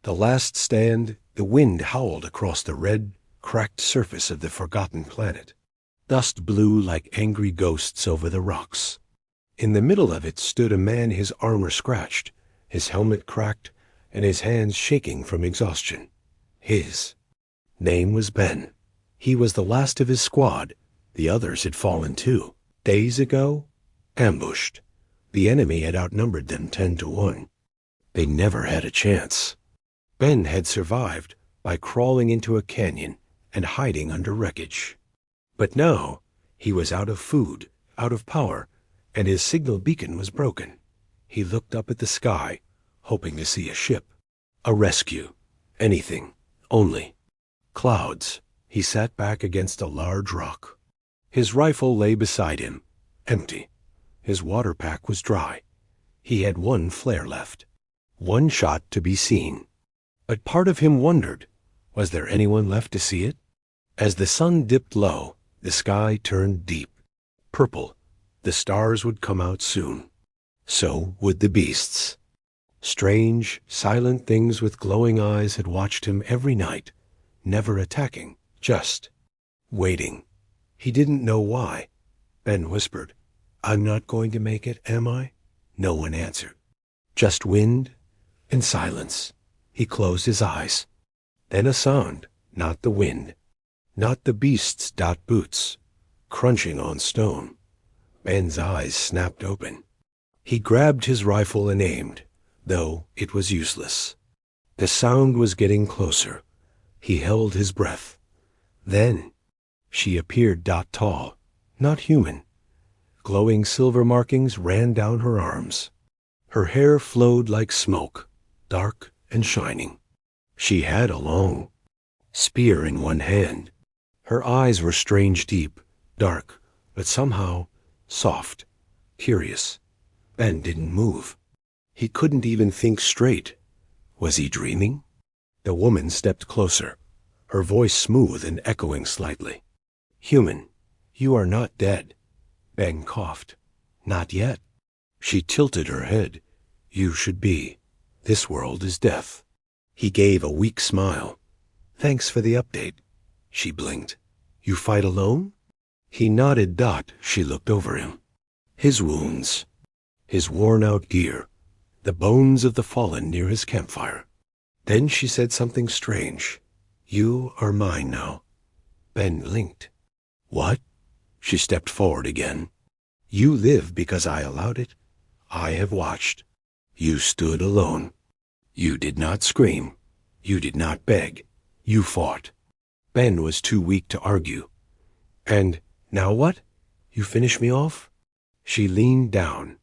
The last stand, the wind howled across the red, cracked surface of the forgotten planet. Dust blew like angry ghosts over the rocks. In the middle of it stood a man, his armor scratched, his helmet cracked, and his hands shaking from exhaustion. His name was Ben. He was the last of his squad. The others had fallen too. Days ago, ambushed. The enemy had outnumbered them 10-1. They never had a chance. Ben had survived by crawling into a canyon and hiding under wreckage. But now he was out of food, out of power, and his signal beacon was broken. He looked up at the sky, hoping to see a ship, a rescue, anything, only. Clouds. He sat back against a large rock. His rifle lay beside him, empty. His water pack was dry. He had one flare left, one shot to be seen. But part of him wondered, was there anyone left to see it? As the sun dipped low, the sky turned deep, purple. The stars would come out soon. So would the beasts. Strange, silent things with glowing eyes had watched him every night, never attacking, just waiting. He didn't know why. Ben whispered, "I'm not going to make it, am I?" No one answered. Just wind and silence. He closed his eyes. Then a sound, not the wind, not the beast's boots, crunching on stone. Ben's eyes snapped open. He grabbed his rifle and aimed, though it was useless. The sound was getting closer. He held his breath. Then she appeared tall, not human. Glowing silver markings ran down her arms. Her hair flowed like smoke, dark and shining. She had a long spear in one hand. Her eyes were strange deep, dark, but somehow soft, curious. Ben didn't move. He couldn't even think straight. Was he dreaming? The woman stepped closer, her voice smooth and echoing slightly. "Human, you are not dead." Ben coughed. "Not yet." She tilted her head. "You should be. This world is death." He gave a weak smile. "Thanks for the update." She blinked. "You fight alone?" He nodded. She looked over him. His wounds, his worn-out gear, the bones of the fallen near his campfire. Then she said something strange. "You are mine now." Ben blinked. "What?" She stepped forward again. "You live because I allowed it. I have watched. You stood alone. You did not scream. You did not beg. You fought." Ben was too weak to argue. "And now what? You finish me off?" She leaned down,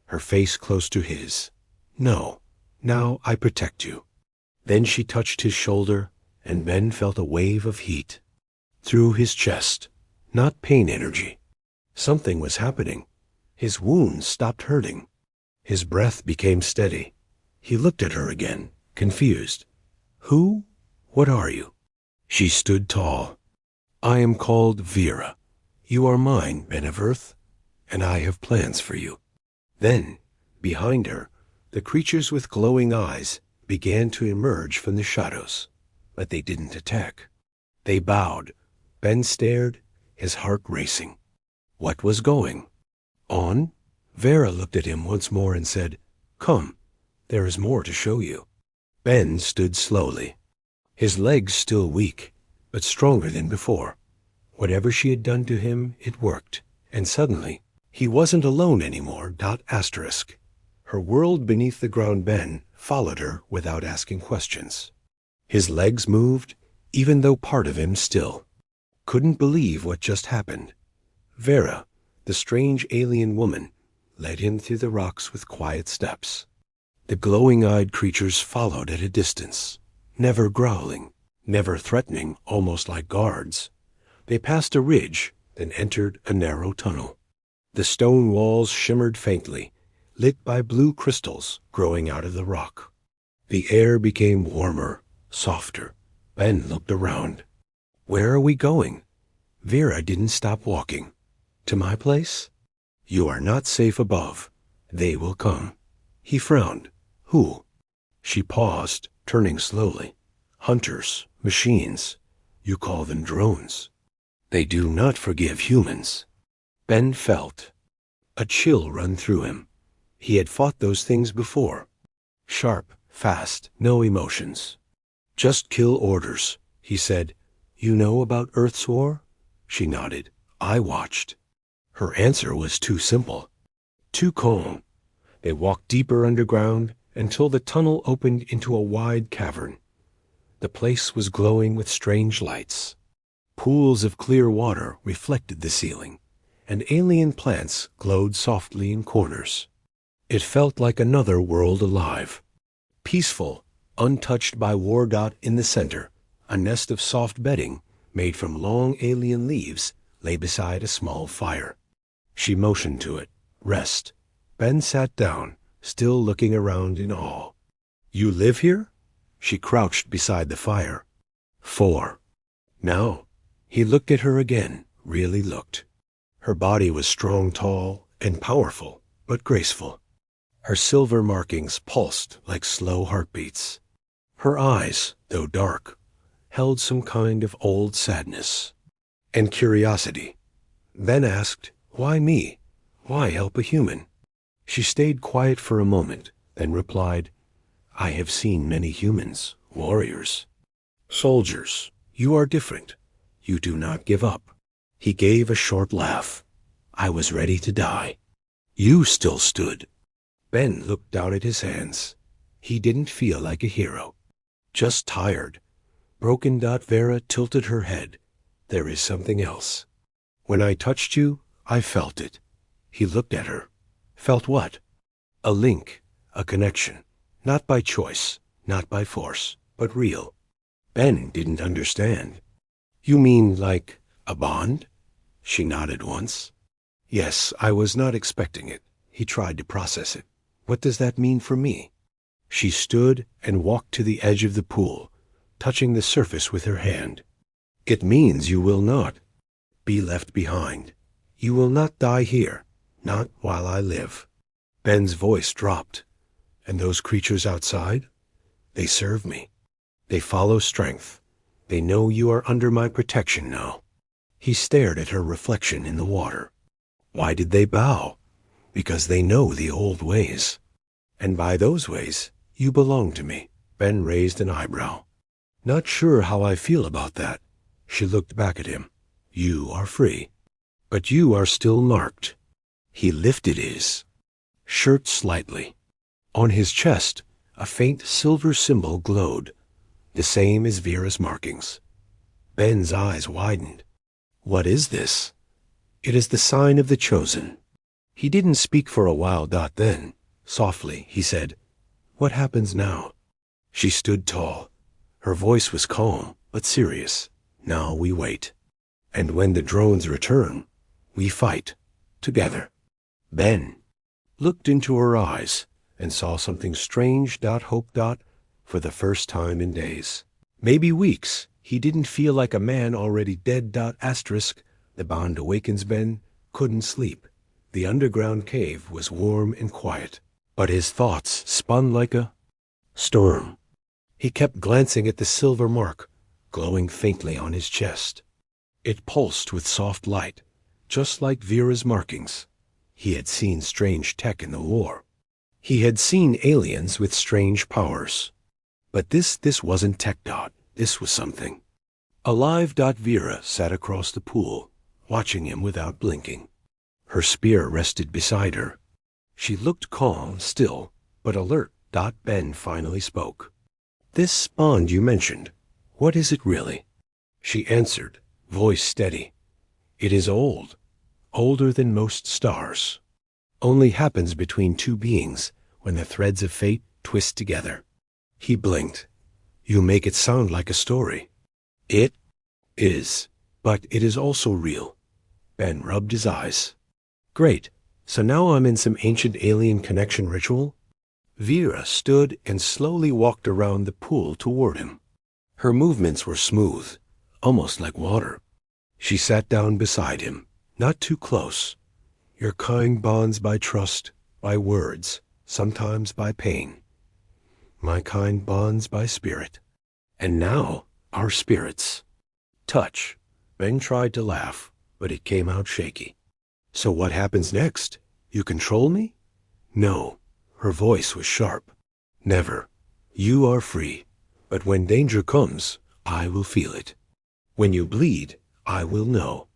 her face close to his. "No. Now I protect you." Then she touched his shoulder, and Ben felt a wave of heat through his chest, not pain energy. Something was happening. His wounds stopped hurting. His breath became steady. He looked at her again, confused. "Who? What are you?" She stood tall. "I am called Vera. You are mine, Ben of Earth, and I have plans for you." Then, behind her, the creatures with glowing eyes began to emerge from the shadows, but they didn't attack. They bowed. Ben stared, his heart racing. What was going on? Vera looked at him once more and said, "Come, there is more to show you." Ben stood slowly, his legs still weak, but stronger than before. Whatever she had done to him, it worked, and suddenly he wasn't alone anymore. Her world beneath the ground. Ben followed her without asking questions. His legs moved, even though part of him still couldn't believe what just happened. Vera, the strange alien woman, led him through the rocks with quiet steps. The glowing-eyed creatures followed at a distance, never growling, never threatening, almost like guards. They passed a ridge, then entered a narrow tunnel. The stone walls shimmered faintly, lit by blue crystals growing out of the rock. The air became warmer, softer. Ben looked around. "Where are we going?" Vera didn't stop walking. "To my place?" "You are not safe above. They will come." He frowned. "Who?" She paused, turning slowly. Hunters, machines. You call them drones. They do not forgive humans. Ben felt a chill run through him. He had fought those things before. Sharp, fast, no emotions. Just kill orders, he said. You know about Earth's war? She nodded. I watched. Her answer was too simple, too calm. They walked deeper underground until the tunnel opened into a wide cavern. The place was glowing with strange lights. Pools of clear water reflected the ceiling, and alien plants glowed softly in corners. It felt like another world alive. Peaceful, untouched by war. In the center, a nest of soft bedding made from long alien leaves lay beside a small fire. She motioned to it. Rest. Ben sat down, still looking around in awe. You live here? She crouched beside the fire. 4. No. He looked at her again, really looked. Her body was strong, tall, and powerful, but graceful. Her silver markings pulsed like slow heartbeats. Her eyes, though dark, held some kind of old sadness and curiosity. Ben asked, why me? Why help a human? She stayed quiet for a moment, then replied, I have seen many humans, warriors, soldiers. You are different. You do not give up. He gave a short laugh. I was ready to die. You still stood. Ben looked down at his hands. He didn't feel like a hero, just tired. Broken. Vera tilted her head. There is something else. When I touched you, I felt it. He looked at her. Felt what? A link, a connection. Not by choice, not by force, but real. Ben didn't understand. You mean like a bond? She nodded once. Yes, I was not expecting it. He tried to process it. What does that mean for me? She stood and walked to the edge of the pool, touching the surface with her hand. It means you will not be left behind. You will not die here, not while I live. Ben's voice dropped. And those creatures outside? They serve me. They follow strength. They know you are under my protection now. He stared at her reflection in the water. Why did they bow? Because they know the old ways. And by those ways, you belong to me. Ben raised an eyebrow. Not sure how I feel about that. She looked back at him. You are free. But you are still marked. He lifted his shirt slightly. On his chest, a faint silver symbol glowed, the same as Vera's markings. Ben's eyes widened. What is this? It is the sign of the chosen. He didn't speak for a while. Then, softly, he said, What happens now? She stood tall. Her voice was calm, but serious. Now we wait. And when the drones return, we fight, together. Ben looked into her eyes and saw something strange. Hope. For the first time in days. Maybe weeks. He didn't feel like a man already dead. The bond awakens. Ben couldn't sleep. The underground cave was warm and quiet, but his thoughts spun like a storm. He kept glancing at the silver mark, glowing faintly on his chest. It pulsed with soft light, just like Vera's markings. He had seen strange tech in the war. He had seen aliens with strange powers. But this wasn't tech. This was something alive. Vera sat across the pool, watching him without blinking. Her spear rested beside her. She looked calm, still, but alert. Ben finally spoke. This bond you mentioned, what is it really? She answered, voice steady. It is old, older than most stars. Only happens between two beings when the threads of fate twist together. He blinked. You make it sound like a story. It is, but it is also real. Ben rubbed his eyes. Great. So now I'm in some ancient alien connection ritual? Vera stood and slowly walked around the pool toward him. Her movements were smooth, almost like water. She sat down beside him, not too close. Your kind bonds by trust, by words, sometimes by pain. My kind bonds by spirit. And now, our spirits. Touch. Ben tried to laugh, but it came out shaky. So what happens next? You control me? No. Her voice was sharp. Never. You are free. But when danger comes, I will feel it. When you bleed, I will know.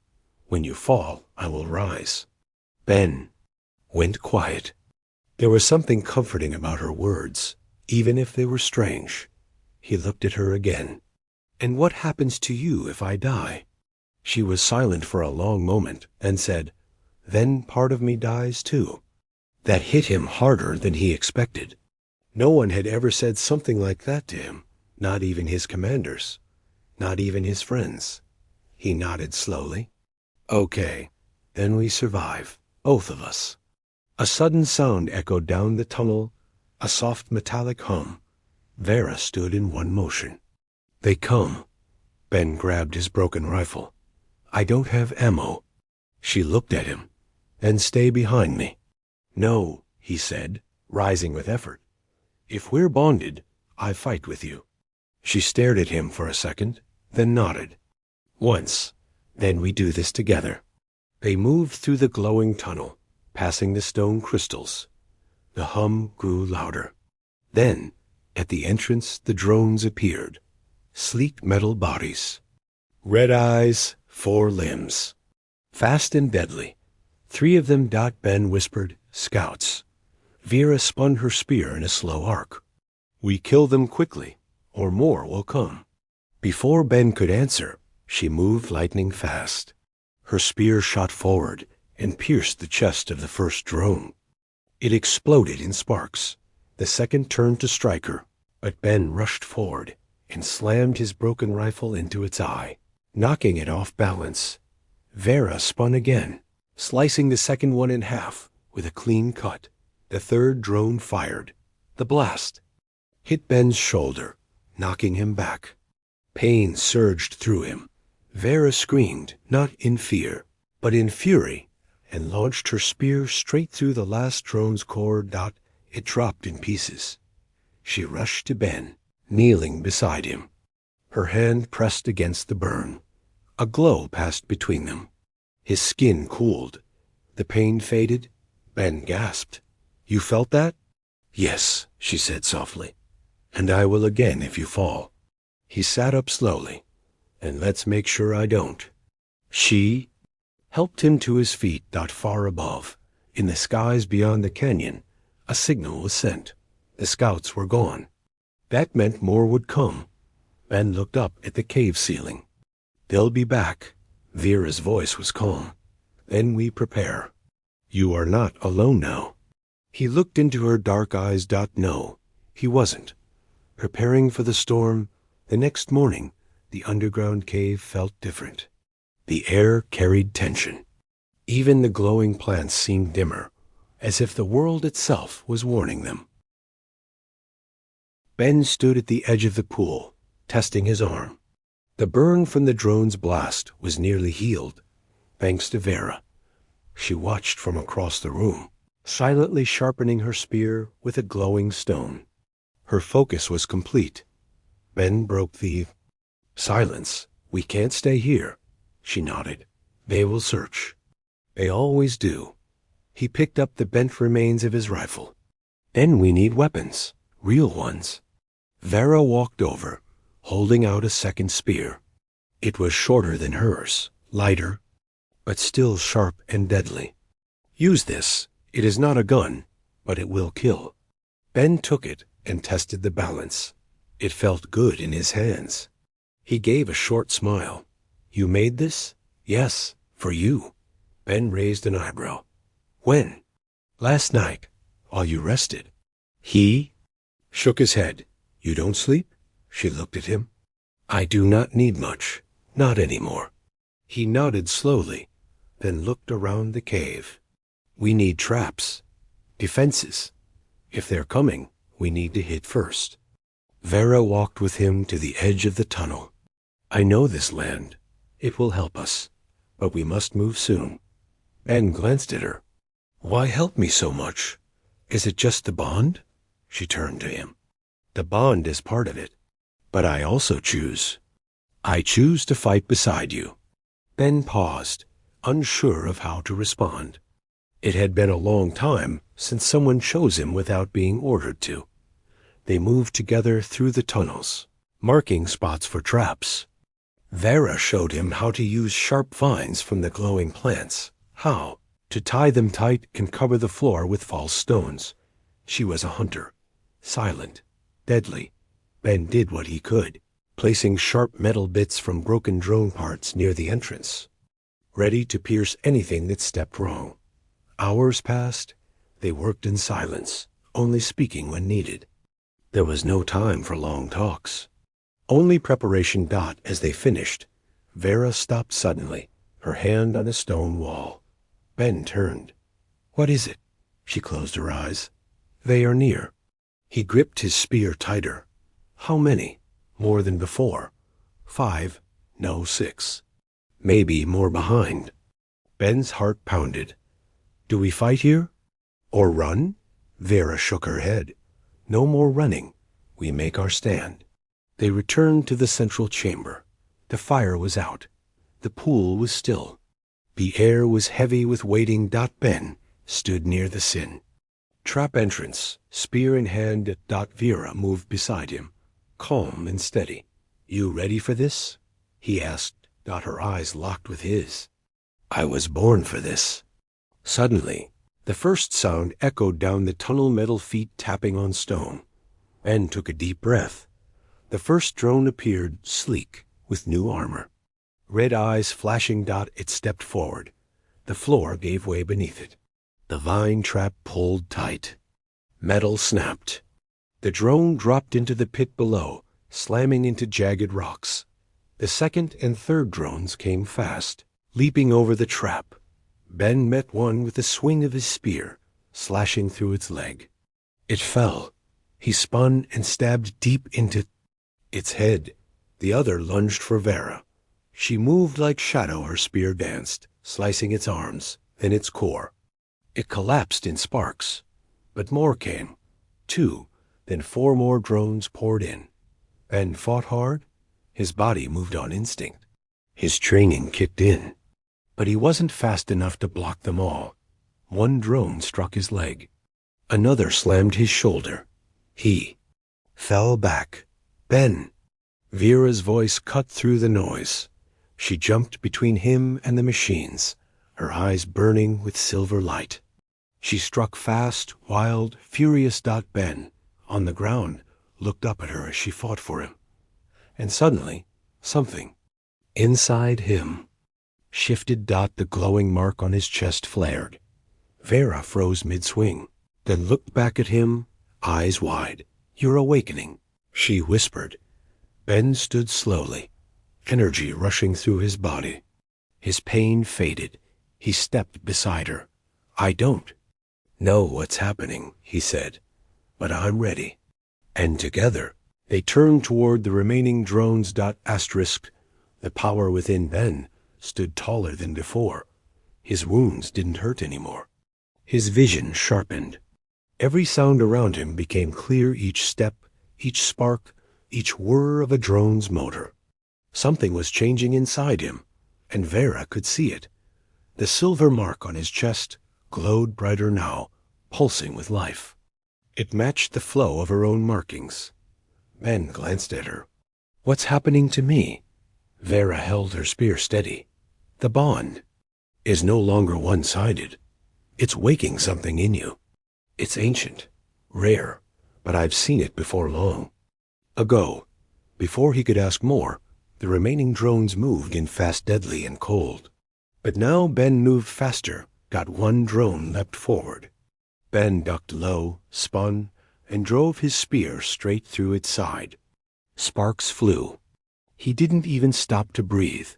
When you fall, I will rise. Ben went quiet. There was something comforting about her words, even if they were strange. He looked at her again. And what happens to you if I die? She was silent for a long moment and said, Then part of me dies too. That hit him harder than he expected. No one had ever said something like that to him, not even his commanders, not even his friends. He nodded slowly. Okay, then we survive, both of us. A sudden sound echoed down the tunnel, a soft metallic hum. Vera stood in one motion. They come. Ben grabbed his broken rifle. I don't have ammo. She looked at him. Then stay behind me. No, he said, rising with effort. If we're bonded, I fight with you. She stared at him for a second, then nodded. Once, then we do this together. They moved through the glowing tunnel, passing the stone crystals. The hum grew louder. Then, at the entrance, the drones appeared. Sleek metal bodies. Red eyes, 4 limbs. Fast and deadly. 3 of them. Ben whispered, Scouts. Vera spun her spear in a slow arc. We kill them quickly, or more will come. Before Ben could answer, she moved lightning fast. Her spear shot forward and pierced the chest of the first drone. It exploded in sparks. The second turned to strike her, but Ben rushed forward and slammed his broken rifle into its eye, knocking it off balance. Vera spun again, slicing the second one in half with a clean cut. The third drone fired. The blast hit Ben's shoulder, knocking him back. Pain surged through him. Vera screamed, not in fear, but in fury, and launched her spear straight through the last drone's core. It dropped in pieces. She rushed to Ben, kneeling beside him. Her hand pressed against the burn. A glow passed between them. His skin cooled. The pain faded. Ben gasped. You felt that? Yes, she said softly. And I will again if you fall. He sat up slowly. And let's make sure I don't. She helped him to his feet. Far above, in the skies beyond the canyon, a signal was sent. The scouts were gone. That meant more would come. Ben looked up at the cave ceiling. They'll be back. Vera's voice was calm. Then we prepare. You are not alone now. He looked into her dark eyes. No, he wasn't. Preparing for the storm, the next morning, the underground cave felt different. The air carried tension. Even the glowing plants seemed dimmer, as if the world itself was warning them. Ben stood at the edge of the pool, testing his arm. The burn from the drone's blast was nearly healed, thanks to Vera. She watched from across the room, silently sharpening her spear with a glowing stone. Her focus was complete. Ben broke the silence. We can't stay here. She nodded. They will search. They always do. He picked up the bent remains of his rifle. Then we need weapons, real ones. Vera walked over, holding out a second spear. It was shorter than hers, lighter, but still sharp and deadly. Use this. It is not a gun, but it will kill. Ben took it and tested the balance. It felt good in his hands. He gave a short smile. You made this? Yes, for you. Ben raised an eyebrow. When? Last night, while you rested. He shook his head. You don't sleep? She looked at him. I do not need much. Not anymore. He nodded slowly, then looked around the cave. We need traps. Defenses. If they're coming, we need to hit first. Vera walked with him to the edge of the tunnel. I know this land. It will help us. But we must move soon. Ben glanced at her. Why help me so much? Is it just the bond? She turned to him. The bond is part of it. But I also choose. I choose to fight beside you. Ben paused, unsure of how to respond. It had been a long time since someone chose him without being ordered to. They moved together through the tunnels, marking spots for traps. Vera showed him how to use sharp vines from the glowing plants, how to tie them tight and cover the floor with false stones. She was a hunter, silent, deadly. Ben did what he could, placing sharp metal bits from broken drone parts near the entrance, ready to pierce anything that stepped wrong. Hours passed. They worked in silence, only speaking when needed. There was no time for long talks. Only preparation. As they finished, Vera stopped suddenly, her hand on a stone wall. Ben turned. "What is it?" She closed her eyes. "They are near." He gripped his spear tighter. "How many?" "More than before." "5. No, 6. Maybe more behind." Ben's heart pounded. "Do we fight here? Or run?" Vera shook her head. "No more running. We make our stand." They returned to the central chamber. The fire was out. The pool was still. The air was heavy with waiting. Ben stood near the sin. Trap entrance, spear in hand. Vera moved beside him, calm and steady. "You ready for this?" he asked. Her eyes locked with his. "I was born for this." Suddenly, the first sound echoed down the tunnel, metal feet tapping on stone. Ben took a deep breath. The first drone appeared, sleek, with new armor. Red eyes flashing. It stepped forward. The floor gave way beneath it. The vine trap pulled tight. Metal snapped. The drone dropped into the pit below, slamming into jagged rocks. The second and third drones came fast, leaping over the trap. Ben met one with a swing of his spear, slashing through its leg. It fell. He spun and stabbed deep into its head. The other lunged for Vera. She moved like shadow. Her spear danced, slicing its arms, then its core. It collapsed in sparks. But more came. 2, then 4 more drones poured in. Ben fought hard. His body moved on instinct. His training kicked in. But he wasn't fast enough to block them all. One drone struck his leg. Another slammed his shoulder. He fell back. "Ben!" Vera's voice cut through the noise. She jumped between him and the machines, her eyes burning with silver light. She struck fast, wild, furious. Ben, on the ground, looked up at her as she fought for him. And suddenly, something inside him shifted. The glowing mark on his chest flared. Vera froze mid-swing, then looked back at him, eyes wide. "You're awakening," she whispered. Ben stood slowly, energy rushing through his body. His pain faded. He stepped beside her. "I don't know what's happening," he said, "but I'm ready." And together, they turned toward the remaining drones. The power within Ben stood taller than before. His wounds didn't hurt anymore. His vision sharpened. Every sound around him became clear. Each step, each spark, each whir of a drone's motor. Something was changing inside him, and Vera could see it. The silver mark on his chest glowed brighter now, pulsing with life. It matched the flow of her own markings. Ben glanced at her. "What's happening to me?" Vera held her spear steady. "The bond is no longer one-sided. It's waking something in you. It's ancient, rare, but I've seen it before long ago." Before he could ask more, the remaining drones moved in fast, deadly, and cold. But now Ben moved faster. One drone leapt forward. Ben ducked low, spun, and drove his spear straight through its side. Sparks flew. He didn't even stop to breathe.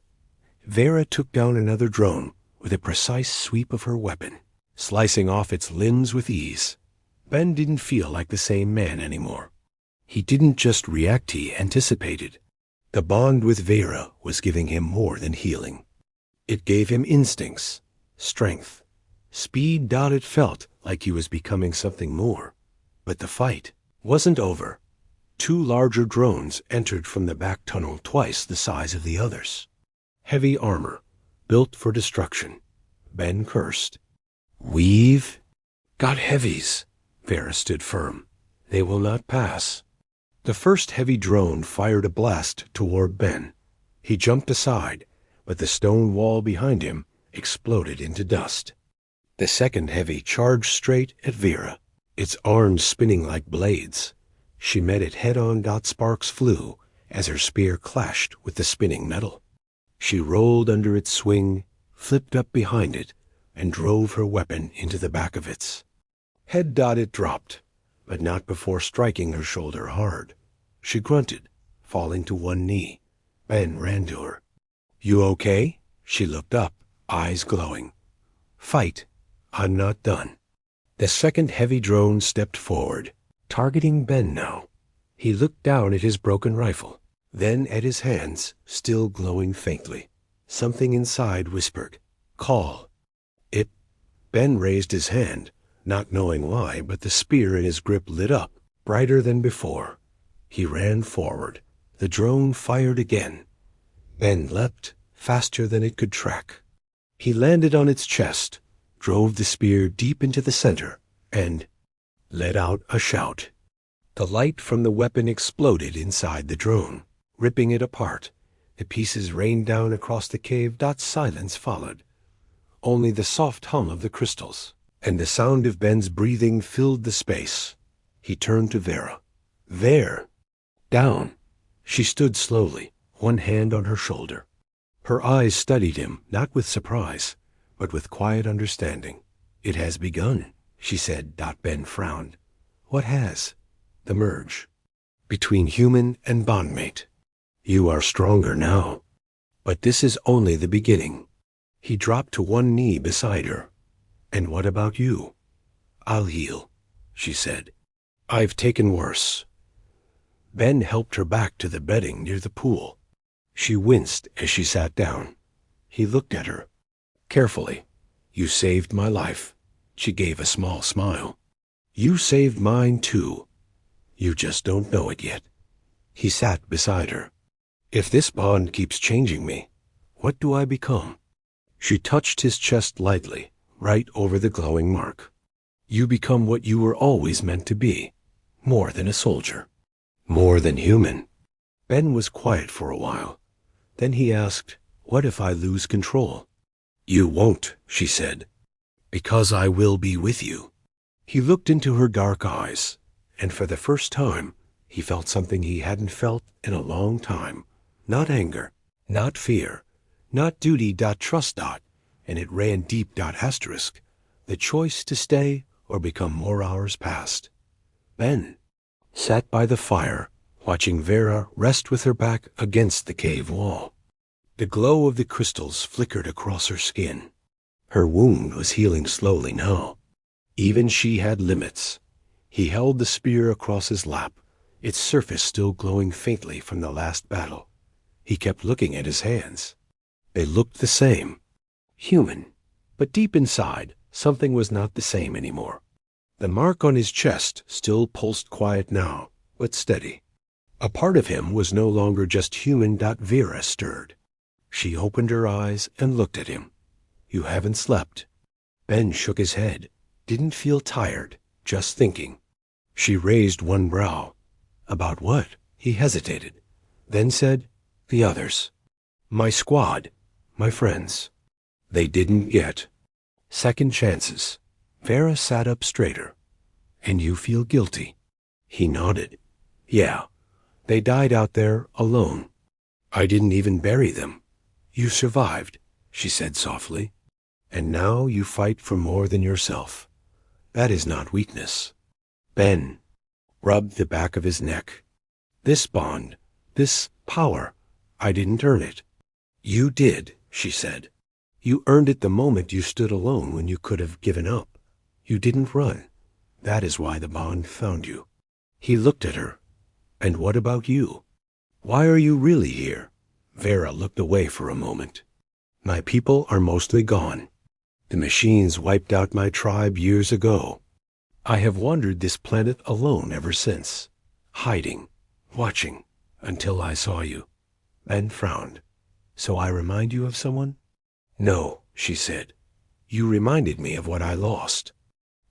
Vera took down another drone with a precise sweep of her weapon, slicing off its limbs with ease. Ben didn't feel like the same man anymore. He didn't just react, he anticipated. The bond with Vera was giving him more than healing. It gave him instincts, strength, speed. It felt like he was becoming something more. But the fight wasn't over. Two larger drones entered from the back tunnel twice the size of the others. Heavy armor, built for destruction. Ben cursed. We've got heavies. Vera stood firm. They will not pass. The first heavy drone fired a blast toward Ben. He jumped aside, but the stone wall behind him exploded into dust. The second heavy charged straight at Vera, its arms spinning like blades. She met it head-on. Sparks flew as her spear clashed with the spinning metal. She rolled under its swing, flipped up behind it, and drove her weapon into the back of its head. It dropped, but not before striking her shoulder hard. She grunted, falling to one knee. Ben ran to her. You okay? She looked up, eyes glowing. Fight. I'm not done. The second heavy drone stepped forward, targeting Ben now. He looked down at his broken rifle, then at his hands, still glowing faintly. Something inside whispered, Call. It. Ben raised his hand, not knowing why, but the spear in his grip lit up, brighter than before. He ran forward. The drone fired again. Ben leapt, faster than it could track. He landed on its chest, drove the spear deep into the center, and let out a shout. The light from the weapon exploded inside the drone, ripping it apart. The pieces rained down across the cave. Silence followed. Only the soft hum of the crystals, and the sound of Ben's breathing filled the space. He turned to Vera. There. Down. She stood slowly, one hand on her shoulder. Her eyes studied him, not with surprise, but with quiet understanding. It has begun, she said. Ben frowned. What has? The merge. Between human and bondmate. You are stronger now. But this is only the beginning. He dropped to one knee beside her. And what about you? I'll heal, she said. I've taken worse. Ben helped her back to the bedding near the pool. She winced as she sat down. He looked at her. Carefully. You saved my life. She gave a small smile. You saved mine too. You just don't know it yet. He sat beside her. If this bond keeps changing me, what do I become? She touched his chest lightly, right over the glowing mark. You become what you were always meant to be. More than a soldier. More than human. Ben was quiet for a while. Then he asked, What if I lose control? You won't, she said. Because I will be with you. He looked into her dark eyes, and for the first time, he felt something he hadn't felt in a long time. Not anger, not fear, not duty. Trust. And it ran deep. Asterisk. The choice to stay or become more hours passed. Ben sat by the fire, watching Vera rest with her back against the cave wall. The glow of the crystals flickered across her skin. Her wound was healing slowly now. Even she had limits. He held the spear across his lap, its surface still glowing faintly from the last battle. He kept looking at his hands. They looked the same. Human. But deep inside, something was not the same anymore. The mark on his chest still pulsed quiet now, but steady. A part of him was no longer just human. Vera stirred. She opened her eyes and looked at him. You haven't slept. Ben shook his head. Didn't feel tired, just thinking. She raised one brow. About what? He hesitated, then said, The others. My squad. My friends. They didn't get second chances. Vera sat up straighter. And you feel guilty? He nodded. Yeah. They died out there alone. I didn't even bury them. You survived, she said softly. And now you fight for more than yourself. That is not weakness. Ben rubbed the back of his neck. This bond, this power, I didn't earn it. You did, she said. You earned it the moment you stood alone when you could have given up. You didn't run. That is why the bond found you. He looked at her. And what about you? Why are you really here? Vera looked away for a moment. My people are mostly gone. The machines wiped out my tribe years ago. I have wandered this planet alone ever since, hiding, watching, until I saw you." Ben frowned. "So I remind you of someone?" "No," she said. "You reminded me of what I lost,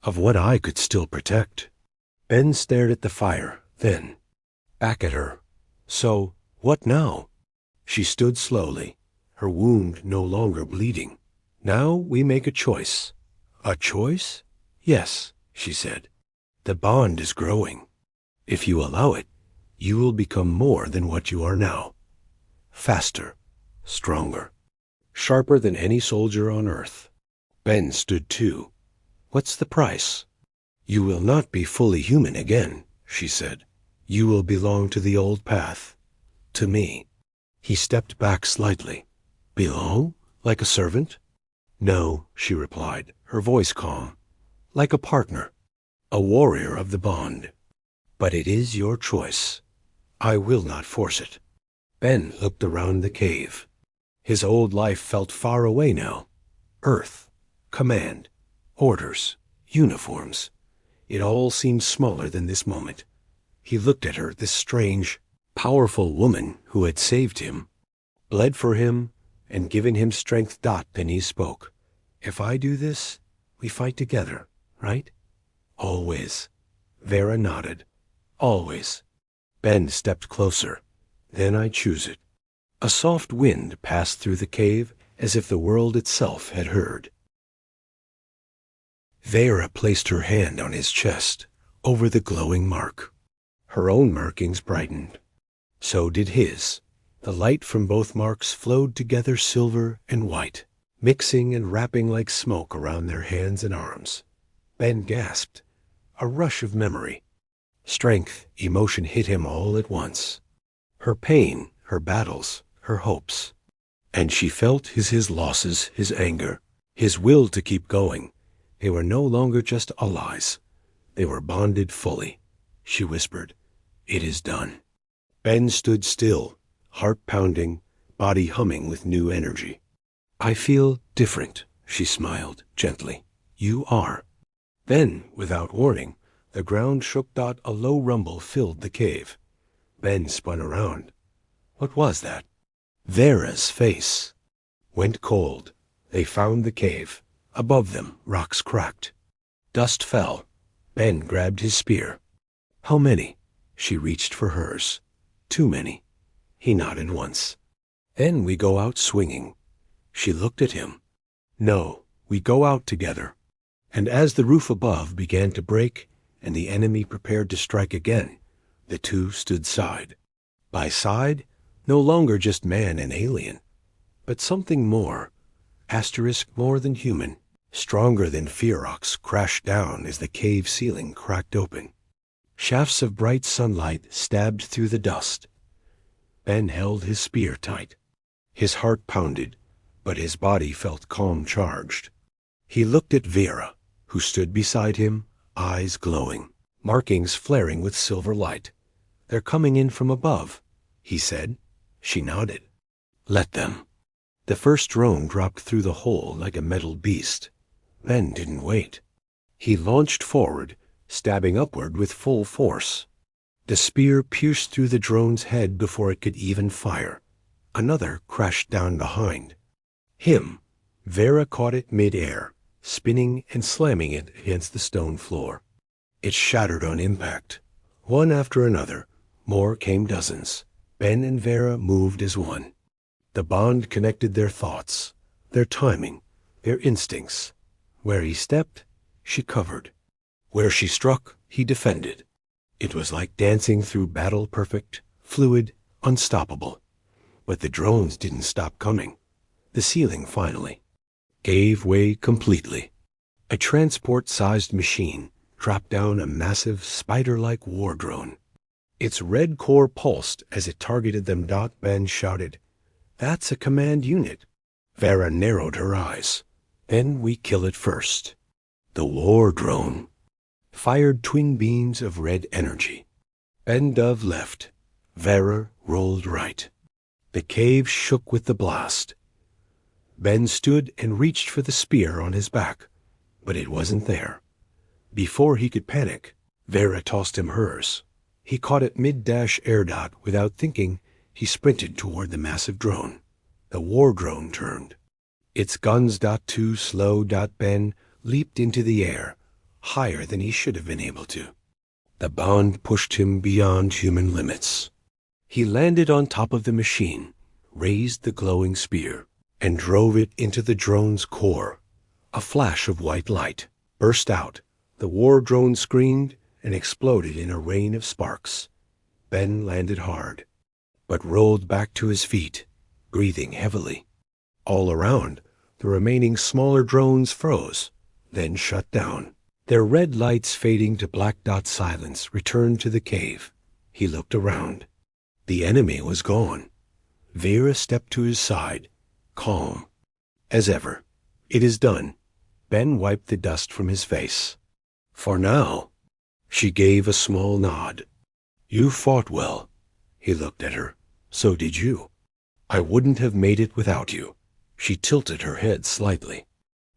of what I could still protect." Ben stared at the fire, then back at her. "So, what now?" She stood slowly, her wound no longer bleeding. "Now we make a choice." "A choice?" "Yes," she said. "The bond is growing. If you allow it, you will become more than what you are now. Faster, stronger, sharper than any soldier on earth." Ben stood too. "What's the price?" "You will not be fully human again," she said. "You will belong to the old path, to me." He stepped back slightly. "Belong? Like a servant?" "No," she replied, her voice calm. "Like a partner, a warrior of the bond. But it is your choice. I will not force it." Ben looked around the cave. His old life felt far away now. Earth, command, orders, uniforms. It all seemed smaller than this moment. He looked at her, this strange, powerful woman who had saved him, bled for him, and given him strength. Then he spoke. "If I do this, we fight together, right?" "Always." Vera nodded. "Always." Ben stepped closer. "Then I choose it." A soft wind passed through the cave, as if the world itself had heard. Vera placed her hand on his chest, over the glowing mark. Her own markings brightened. So did his. The light from both marks flowed together, silver and white, mixing and wrapping like smoke around their hands and arms. Ben gasped. A rush of memory. Strength, emotion hit him all at once. Her pain, her battles, her hopes. And she felt his losses, his anger, his will to keep going. They were no longer just allies. They were bonded fully. She whispered, "It is done." Ben stood still, heart pounding, body humming with new energy. "I feel different," she smiled gently. "You are." Then, without warning, the ground shook. A low rumble filled the cave. Ben spun around. What was that? Vera's face. Went cold. They found the cave. Above them, rocks cracked. Dust fell. Ben grabbed his spear. "How many?" She reached for hers. "Too many." He nodded once. "Then we go out swinging." She looked at him. "No, we go out together." And as the roof above began to break and the enemy prepared to strike again, the two stood side by side, no longer just man and alien, but something more, more than human, stronger than ferox, crashed down as the cave ceiling cracked open. Shafts of bright sunlight stabbed through the dust. Ben held his spear tight. His heart pounded, but his body felt calm, charged. He looked at Vera, who stood beside him, eyes glowing, markings flaring with silver light. "They're coming in from above," he said. She nodded. "Let them." The first drone dropped through the hole like a metal beast. Ben didn't wait. He launched forward, stabbing upward with full force. The spear pierced through the drone's head before it could even fire. Another crashed down behind. Him. Vera caught it mid-air, spinning and slamming it against the stone floor. It shattered on impact. One after another, more came dozens. Ben and Vera moved as one. The bond connected their thoughts, their timing, their instincts. Where he stepped, she covered. Where she struck, he defended. It was like dancing through battle, perfect, fluid, unstoppable. But the drones didn't stop coming. The ceiling finally gave way completely. A transport-sized machine dropped down a massive, spider-like war drone. Its red core pulsed as it targeted them. Ben shouted, "That's a command unit." Vera narrowed her eyes. "Then we kill it first." The war drone fired twin beams of red energy. Ben Dove left. Vera rolled right. The cave shook with the blast. Ben stood and reached for the spear on his back, but it wasn't there. Before he could panic, Vera tossed him hers. He caught it mid-dash air dot. Without thinking, he sprinted toward the massive drone. The war drone turned. Its guns too slow. Ben leaped into the air, higher than he should have been able to. The bond pushed him beyond human limits. He landed on top of the machine, raised the glowing spear, and drove it into the drone's core. A flash of white light burst out. The war drone screamed and exploded in a rain of sparks. Ben landed hard, but rolled back to his feet, breathing heavily. All around, the remaining smaller drones froze, then shut down. Their red lights fading to black dot silence returned to the cave. He looked around. The enemy was gone. Vera stepped to his side, calm as ever. "It is done." Ben wiped the dust from his face. "For now." She gave a small nod. "You fought well." He looked at her. "So did you. I wouldn't have made it without you." She tilted her head slightly.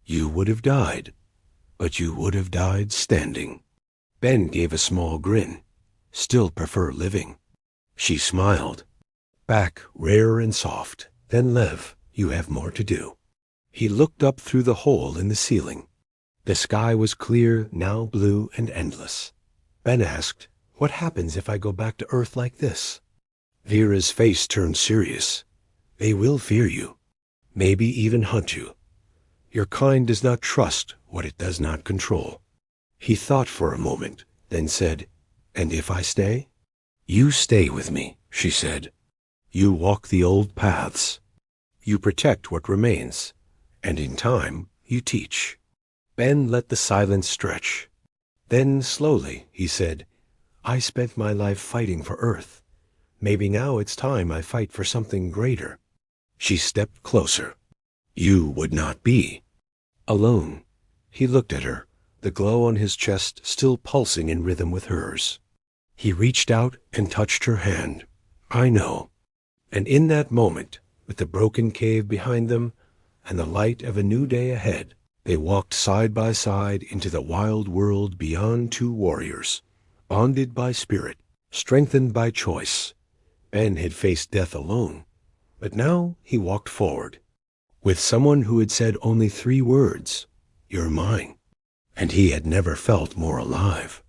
"You would have died, but you would have died standing." Ben gave a small grin. "Still prefer living." She smiled. "Back rare and soft. Then Lev, you have more to do." He looked up through the hole in the ceiling. The sky was clear, now blue and endless. Ben asked, "What happens if I go back to Earth like this?" Vera's face turned serious. "They will fear you, maybe even hunt you. Your kind does not trust what it does not control." He thought for a moment, then said, "And if I stay?" "You stay with me," she said. "You walk the old paths. You protect what remains, and in time you teach." Ben let the silence stretch. Then slowly he said, "I spent my life fighting for Earth. Maybe now it's time I fight for something greater." She stepped closer. "You would not be alone." He looked at her, the glow on his chest still pulsing in rhythm with hers. He reached out and touched her hand. "I know." And in that moment, with the broken cave behind them and the light of a new day ahead, they walked side by side into the wild world beyond two warriors, bonded by spirit, strengthened by choice. Ben had faced death alone, but now he walked forward with someone who had said only 3 words, "You're mine," and he had never felt more alive.